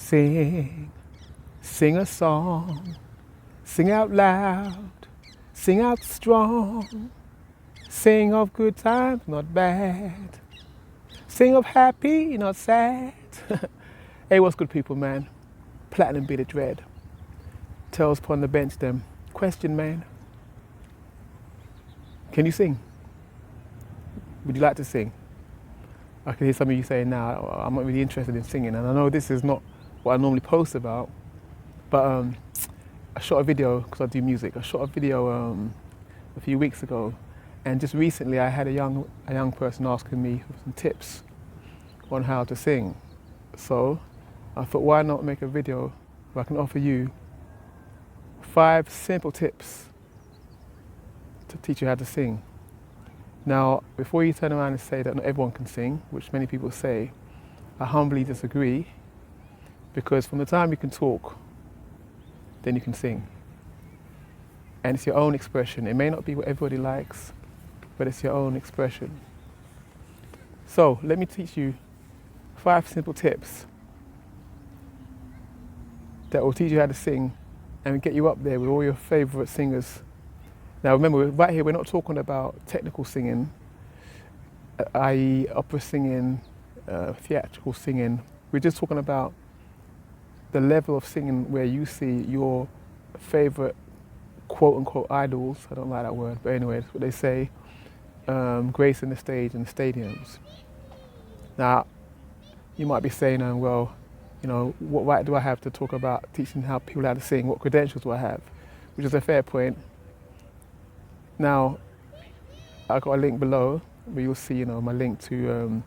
Sing, sing a song, sing out loud, sing out strong, sing of good times, not bad, sing of happy, not sad. Hey, what's good people, man? Platinum bearded dread, tells upon the bench them. Question, man, can you sing? Would you like to sing? I can hear some of you saying, nah, I'm not really interested in singing, and I know this is not what I normally post about, but I shot a video, because I do music, I shot a video a few weeks ago, and just recently I had a young person asking me for some tips on how to sing. So I thought, why not make a video where I can offer you 5 simple tips to teach you how to sing. Now, before you turn around and say that not everyone can sing, which many people say, I humbly disagree, because from the time you can talk, then you can sing. And it's your own expression. It may not be what everybody likes, but it's your own expression. So let me teach you 5 simple tips that will teach you how to sing and get you up there with all your favorite singers. Now remember, right here we're not talking about technical singing, i.e. opera singing, theatrical singing. We're just talking about the level of singing where you see your favorite quote-unquote idols, I don't like that word, but anyway, that's what they say, gracing the stage in the stadiums. Now, you might be saying, well, you know, what right do I have to talk about teaching how people how to sing? What credentials do I have? Which is a fair point. Now, I've got a link below where you'll see, you know, my link to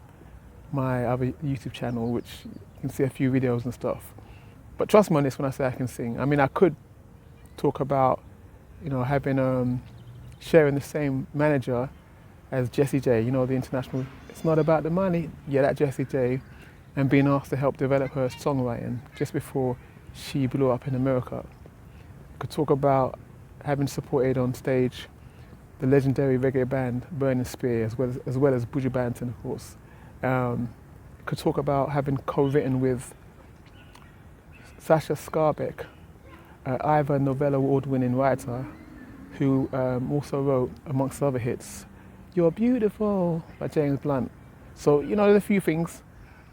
my other YouTube channel, which you can see a few videos and stuff. But trust me on this when I say I can sing. I mean, I could talk about, you know, having sharing the same manager as Jessie J, you know, the international, it's not about the money, yeah, that Jessie J, and being asked to help develop her songwriting just before she blew up in America. I could talk about having supported on stage the legendary reggae band Burning Spear, as well as Buju Banton, of course. Could talk about having co-written with Sasha Skarbek, Ivor Novel Award-winning writer, who also wrote, amongst other hits, You're Beautiful by James Blunt. So, you know, there's a few things,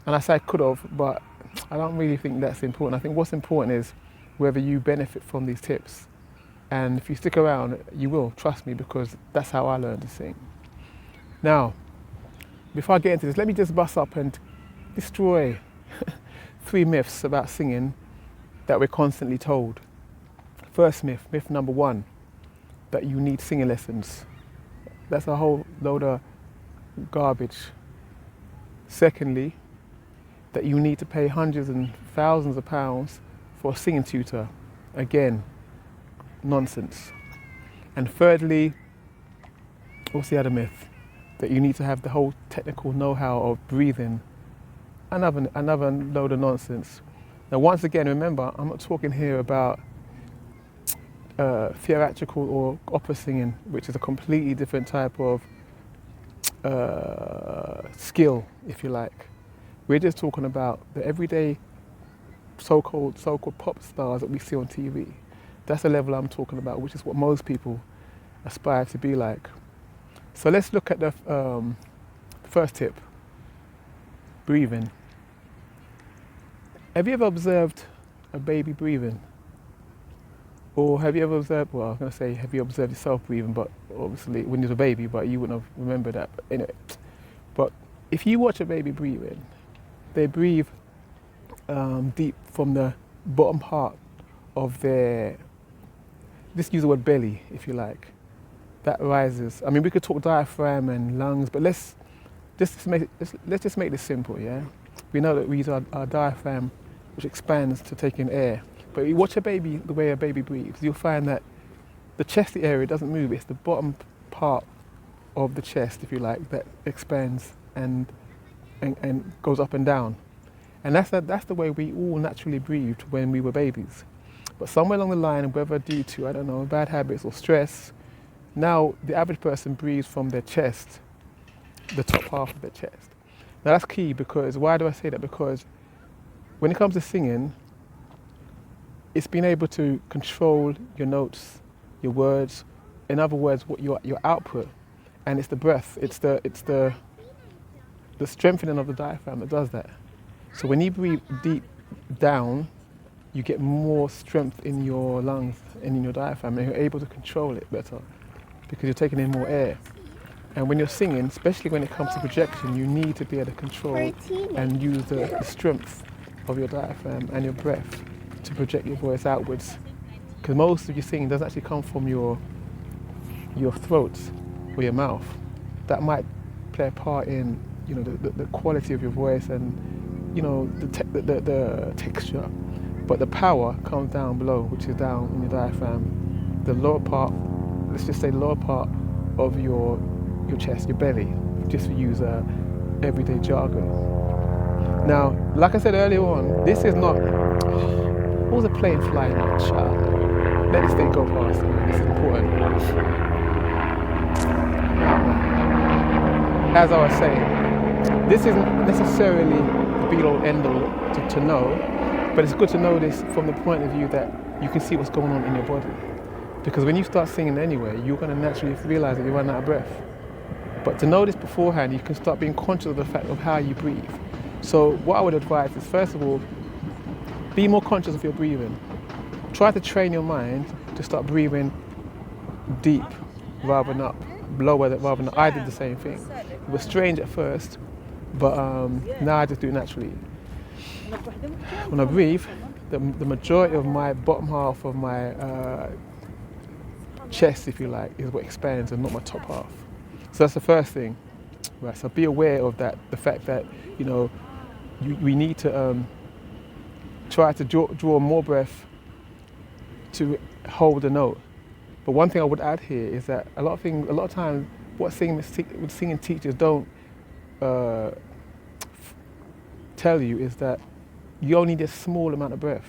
and I say I could have, but I don't really think that's important. I think what's important is whether you benefit from these tips. And if you stick around, you will, trust me, because that's how I learned to sing. Now, before I get into this, let me just bust up and destroy 3 myths about singing that we're constantly told. First myth, myth number 1, that you need singing lessons. That's a whole load of garbage. Secondly, that you need to pay hundreds and thousands of pounds for a singing tutor. Again, nonsense. And thirdly, what's the other myth? That you need to have the whole technical know-how of breathing. Another load of nonsense. Now, once again, remember, I'm not talking here about theatrical or opera singing, which is a completely different type of skill, if you like. We're just talking about the everyday so-called pop stars that we see on TV. That's the level I'm talking about, which is what most people aspire to be like. So let's look at the first tip, breathing. Have you ever observed a baby breathing? Or have you ever observed, well, I was going to say, have you observed yourself breathing, but obviously when you're a baby, but you wouldn't have remembered that. But anyway, but if you watch a baby breathing, they breathe deep from the bottom part of their, let's use the word belly, if you like. That rises. I mean, we could talk diaphragm and lungs, but let's just make this simple, yeah? We know that we use our diaphragm, which expands to take in air. But you watch a baby, the way a baby breathes, you'll find that the chesty area doesn't move. It's the bottom part of the chest, if you like, that expands and goes up and down. And that's the way we all naturally breathed when we were babies. But somewhere along the line, whether due to, I don't know, bad habits or stress, now the average person breathes from their chest, the top half of their chest. Now that's key, because, why do I say that? Because when it comes to singing, it's being able to control your notes, your words, in other words, what your output, and it's the breath, it's the strengthening of the diaphragm that does that. So when you breathe deep down, you get more strength in your lungs and in your diaphragm, and you're able to control it better because you're taking in more air. And when you're singing, especially when it comes to projection, you need to be able to control and use the strength of your diaphragm and your breath to project your voice outwards. Because most of your singing doesn't actually come from your throat or your mouth. That might play a part in, you know, the quality of your voice and, you know, the texture. But the power comes down below, which is down in your diaphragm. The lower part, let's just say the lower part of your chest, your belly, just to use everyday jargon. Now, like I said earlier on, this is not, what was a plane flying on? Shut up. Let this thing go past, man. This is important. As I was saying, this isn't necessarily the be-all end-all to know, but it's good to know this from the point of view that you can see what's going on in your body. Because when you start singing anyway, you're going to naturally realise that you're running out of breath. But to know this beforehand, you can start being conscious of the fact of how you breathe. So what I would advise is, first of all, be more conscious of your breathing. Try to train your mind to start breathing deep rather than up, lower rather than up. I did the same thing. It was strange at first, but now I just do it naturally. When I breathe, the majority of my bottom half of my chest, if you like, is what expands and not my top half. So that's the first thing. Right, so be aware of that, the fact that, you know, we need to try to draw more breath to hold the note. But one thing I would add here is that a lot of times, what singing teachers don't tell you is that you only need a small amount of breath.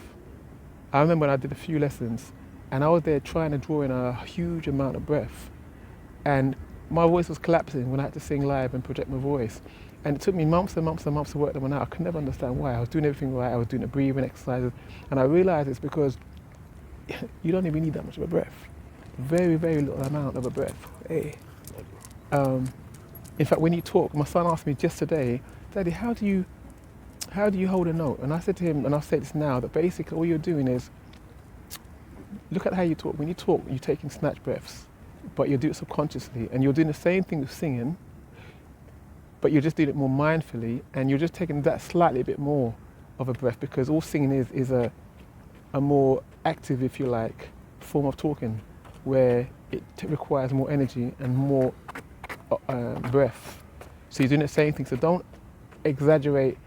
I remember when I did a few lessons, and I was there trying to draw in a huge amount of breath, and my voice was collapsing when I had to sing live and project my voice. And it took me months and months and months to work that one out. I could never understand why. I was doing everything right. I was doing the breathing exercises. And I realized it's because you don't even need that much of a breath. Very, very little amount of a breath. Hey. In fact, when you talk, my son asked me just today, Daddy, how do you hold a note? And I said to him, and I'll say this now, that basically all you're doing is, look at how you talk. When you talk, you're taking snatch breaths, but you do it subconsciously. And you're doing the same thing with singing, but you're just doing it more mindfully, and you're just taking that slightly bit more of a breath, because all singing is a more active, if you like, form of talking, where it requires more energy and more breath. So you're doing the same thing. So don't exaggerate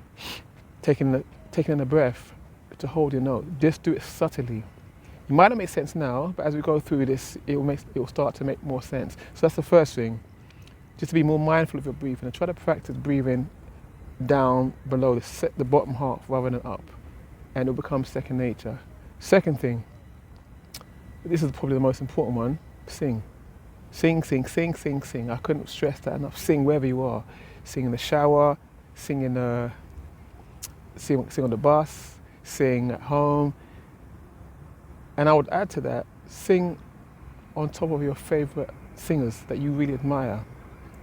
taking in a breath to hold your note. Just do it subtly. It might not make sense now, but as we go through this, it will start to make more sense. So that's the first thing. Just to be more mindful of your breathing and try to practice breathing down below the bottom half rather than up, and it'll become second nature. Second thing, this is probably the most important one, sing. Sing, sing, sing, sing, sing. I couldn't stress that enough. Sing wherever you are. Sing in the shower, sing on the bus, sing at home. And I would add to that, sing on top of your favourite singers that you really admire.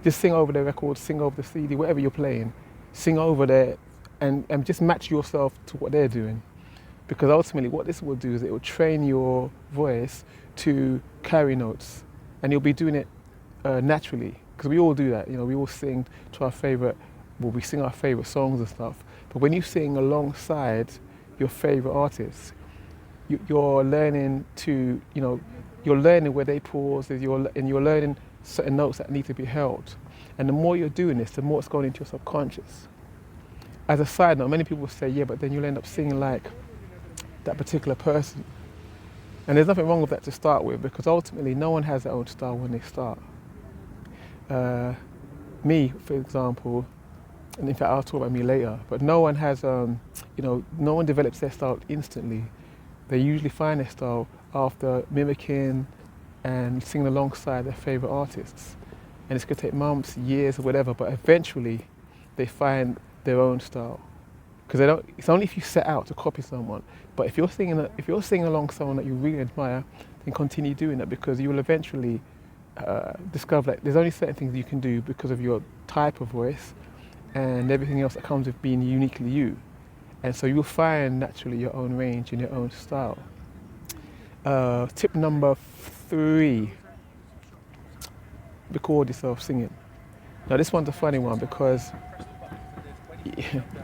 Just sing over their records, sing over the CD, whatever you're playing. Sing over there and just match yourself to what they're doing. Because ultimately what this will do is it will train your voice to carry notes. And you'll be doing it naturally. Because we all do that, you know, we all sing to our favourite, well, we sing our favourite songs and stuff. But when you sing alongside your favourite artists, you're learning to, you know, you're learning where they pause, and you're learning certain notes that need to be held. And the more you're doing this, the more it's going into your subconscious. As a side note, many people say, yeah, but then you'll end up singing like that particular person. And there's nothing wrong with that to start with, because ultimately no one has their own style when they start. Me, for example, and in fact I'll talk about me later, but no one has, no one develops their style instantly. They usually find their style after mimicking and singing alongside their favourite artists. And it's going to take months, years, or whatever, but eventually they find their own style. because it's only if you set out to copy someone. But if you're singing along someone that you really admire, then continue doing that, because you will eventually discover that there's only certain things you can do because of your type of voice and everything else that comes with being uniquely you. And so you'll find naturally your own range and your own style. Tip number 3, record yourself singing. Now this one's a funny one because,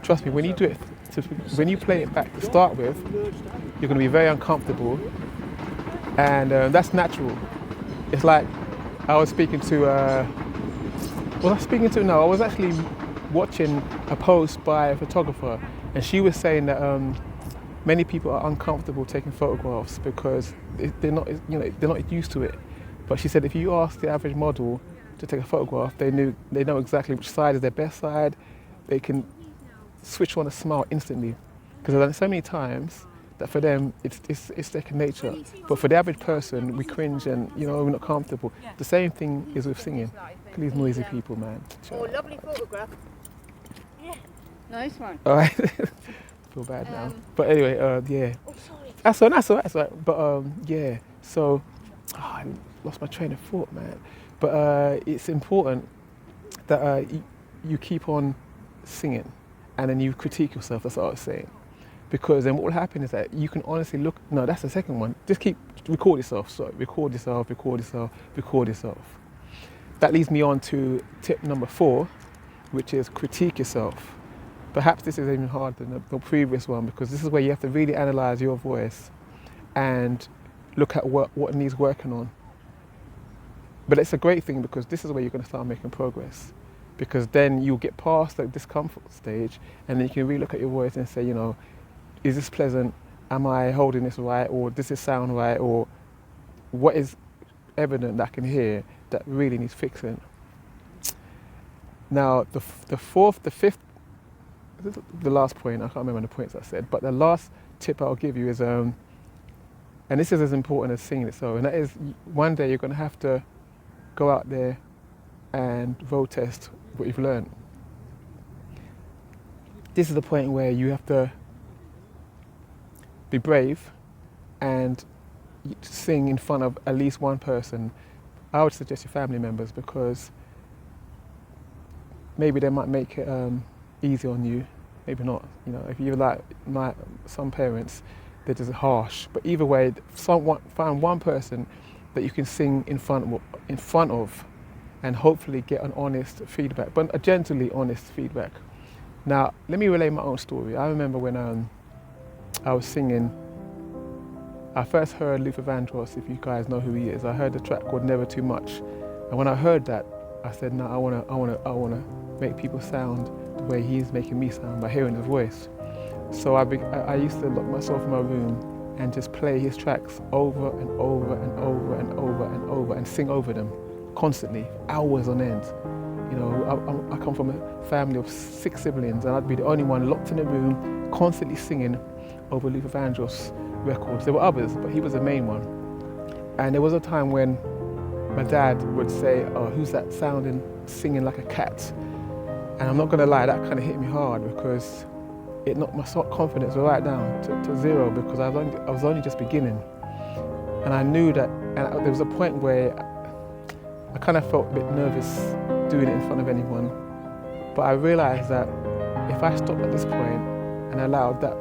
trust me, when you do it, when you play it back to start with, you're going to be very uncomfortable, and that's natural. It's like I was speaking to, I was actually watching a post by a photographer, and she was saying that many people are uncomfortable taking photographs because they're not used to it. But she said if you ask the average model to take a photograph, they know exactly which side is their best side. They can switch on a smile instantly, because I've done it so many times that for them it's second nature. But for the average person, we cringe and we're not comfortable. The same thing is with singing. Look at these noisy people, man. Oh, lovely photograph. Yeah, nice one. All right. Feel bad now. But anyway, yeah. Oh, sorry. That's all right. But yeah. So, I lost my train of thought, man. But it's important that you keep on singing, and then you critique yourself. That's what I was saying. Because then what will happen is that you can honestly look. No, that's the second one. Just record yourself. So record yourself. That leads me on to tip number 4, which is critique yourself. Perhaps this is even harder than the previous one, because this is where you have to really analyze your voice and look at what needs working on. But it's a great thing, because this is where you're going to start making progress, because then you'll get past the discomfort stage, and then you can really look at your voice and say, is this pleasant? Am I holding this right? Or does this sound right? Or what is evident that I can hear that really needs fixing? Now, the fifth, the last point, I can't remember the points I said, but the last tip I'll give you is, and this is as important as singing it, and that is, one day you're going to have to go out there and road test what you've learned. This is the point where you have to be brave and sing in front of at least one person. I would suggest your family members, because maybe they might make it easy on you, maybe not. If you're like some parents, they're just harsh. But either way, find one person that you can sing in front of, and hopefully get an honest feedback, but a gently honest feedback. Now, let me relay my own story. I remember when I was singing, I first heard Luther Vandross, if you guys know who he is. I heard the track called Never Too Much, and when I heard that, I said, no, I wanna make people sound the way he's making me sound by hearing his voice. So I used to lock myself in my room and just play his tracks over and over and over and over and over, and sing over them constantly, hours on end. I come from a family of 6 siblings, and I'd be the only one locked in a room, constantly singing over Luther Vandross records. There were others, but he was the main one. And there was a time when my dad would say, "Oh, who's that singing like a cat?" And I'm not gonna lie, that kind of hit me hard, because it knocked my confidence right down to zero, because I was only just beginning. And I knew that, and there was a point where I kind of felt a bit nervous doing it in front of anyone. But I realized that if I stopped at this point and allowed that,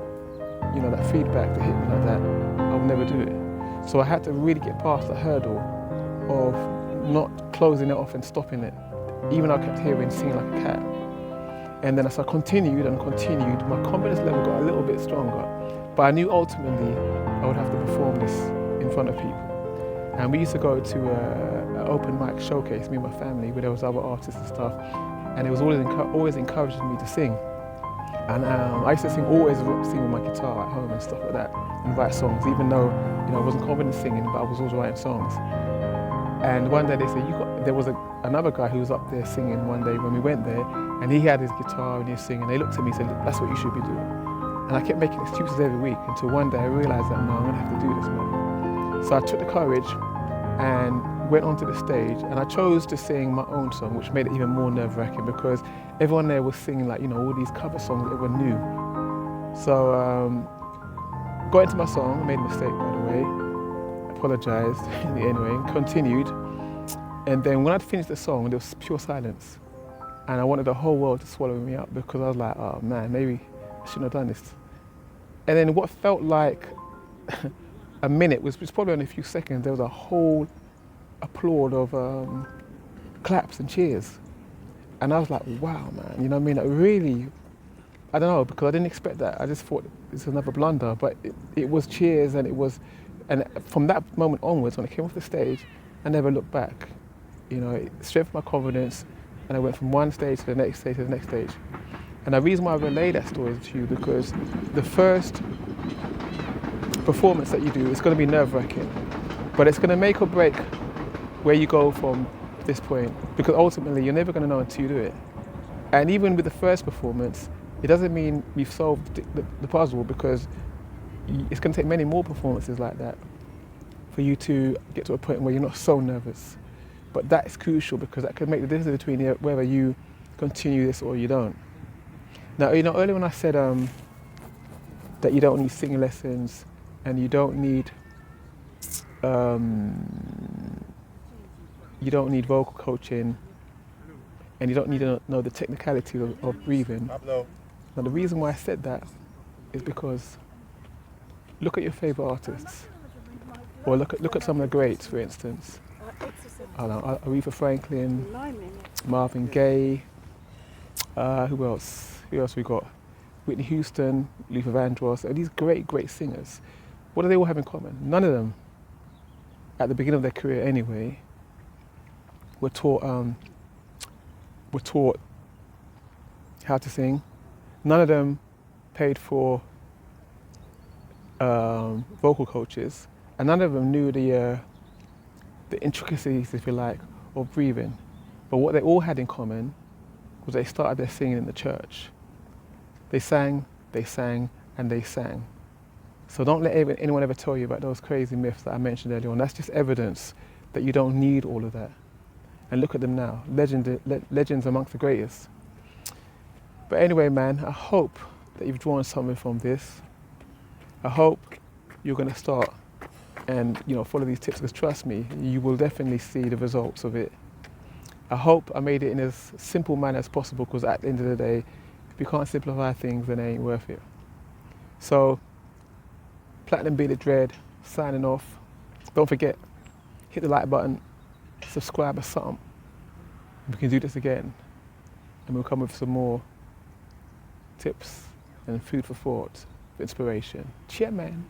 that feedback to hit me like that, I would never do it. So I had to really get past the hurdle of not closing it off and stopping it, even though I kept hearing singing like a cat. And then as I continued, my confidence level got a little bit stronger. But I knew ultimately I would have to perform this in front of people. And we used to go to an open mic showcase, me and my family, where there was other artists and stuff. And it was always encouraging me to sing. And I used to always sing with my guitar at home and stuff like that, and write songs, even though I wasn't confident singing, but I was always writing songs. And one day they said, there was another guy who was up there singing one day when we went there, and he had his guitar and he was singing. They looked at me and said, "That's what you should be doing." And I kept making excuses every week until one day I realized that, no, I'm gonna have to do this, man. So I took the courage and went onto the stage, and I chose to sing my own song, which made it even more nerve-wracking, because everyone there was singing all these cover songs that were new. So got into my song, I made a mistake by the way, apologised anyway, continued. And then when I'd finished the song, there was pure silence. And I wanted the whole world to swallow me up because I was like, oh man, maybe I shouldn't have done this. And then what felt like a minute was probably only a few seconds, there was a whole applaud of claps and cheers. And I was like, wow, man, you know what I mean? It really, I don't know, because I didn't expect that. I just thought it's another blunder, but it was cheers and from that moment onwards, when I came off the stage, I never looked back. You know, it strengthened my confidence, and I went from one stage to the next stage to the next stage. And the reason why I relay that story to you, because the first performance that you do is going to be nerve-wracking, but it's going to make or break where you go from this point, because ultimately you're never going to know until you do it. And even with the first performance, it doesn't mean you've solved the puzzle, because it's going to take many more performances like that for you to get to a point where you're not so nervous. But that is crucial, because that can make the difference between whether you continue this or you don't. Now, you know, earlier when I said that you don't need singing lessons and you don't need vocal coaching, and you don't need to know the technicality of breathing. Now, the reason why I said that is because look at your favourite artists, or look at some of the greats, for instance. Aretha Franklin, Marvin Gaye, who else? Who else we got? Whitney Houston, Luther Vandross. These great singers. What do they all have in common? None of them, at the beginning of their career anyway, were taught how to sing. None of them paid for vocal coaches, and none of them knew the intricacies, if you like, of breathing. But what they all had in common was they started their singing in the church. They sang, and they sang. So don't let anyone ever tell you about those crazy myths that I mentioned earlier on. That's just evidence that you don't need all of that. And look at them now, legends amongst the greatest. But anyway, man, I hope that you've drawn something from this. I hope you're going to start and follow these tips, because trust me, you will definitely see the results of it. I hope I made it in as simple manner as possible, because at the end of the day, if you can't simplify things, then they ain't worth it. So, Platinum Bearded Dread, signing off. Don't forget, hit the like button, subscribe or something. We can do this again, and we'll come with some more tips and food for thought, for inspiration. Cheer, man.